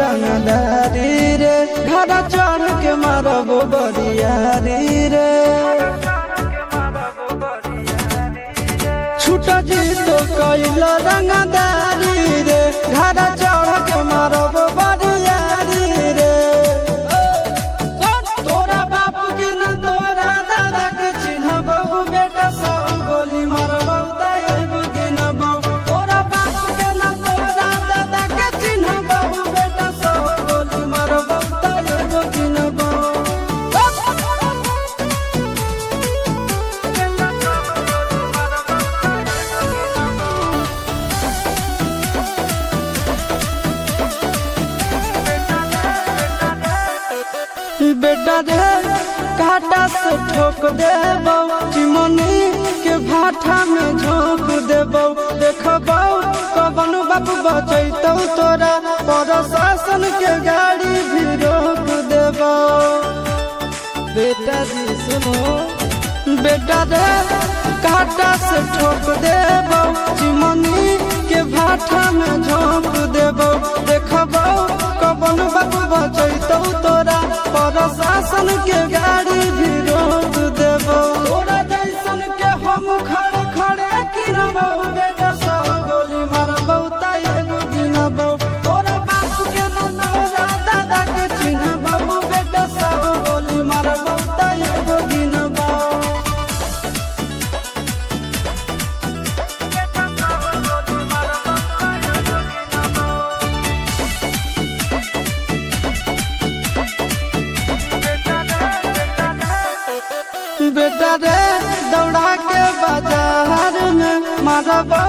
रंगदारी रे घर चढ़ के मारब बरियारी रे छूट जी तो कैल रंगदारी रे घर चढ़ के मारब बरियारी रे तोरा बाप के न तोरा दादा के चिन्हबहु बेटा सब गोली मारबहु तैबु गिनबहु तोरा बाप के न तोरा दादा के चिन्हबहु बेटा सब गोली मारबहु तैबु गिनबहु बेटा रे काटा से ठोक देबौ चिमनी के भाठा में झोंक देबौ देखबौ कवन बाप बचैतौ तोरा प्रशासन के गाड़ी भी रोक देबौ बेटा जी सुनो बेटा रे काटा से ठोक देबौ चिमनी के भाठा में झोंक देबौ देखबौ कवन बाप बचैतौ तोरा प्रशासन के गाड़ी भी रोक देबौ तोरा जैसन के हम खड़े खड़े गिनबौ बेटा सब गोली मारबौ तैबु गिनबौ तोरा बाप के न तोरा दादा के चिन्हबौ बेटा सब गोली मारबौ तैबु गिनबौ बेटा रे दौड़ा के बाजार में मारबौ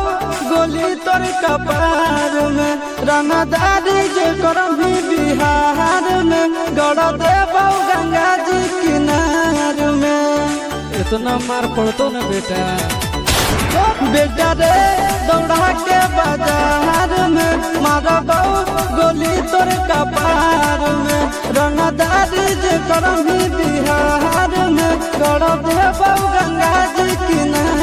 गोली तोर कपार में रंगदारी जे करभी बिहार में गड़ देबौ गंगा जी किनार में इतना मार पड़तो न बेटा बेटा रे दौड़ा के बाजार में मारबौ गोली तोर कपार में रंगदारी जे करभी बिहार में गड़ देबौ गंगा जी किनार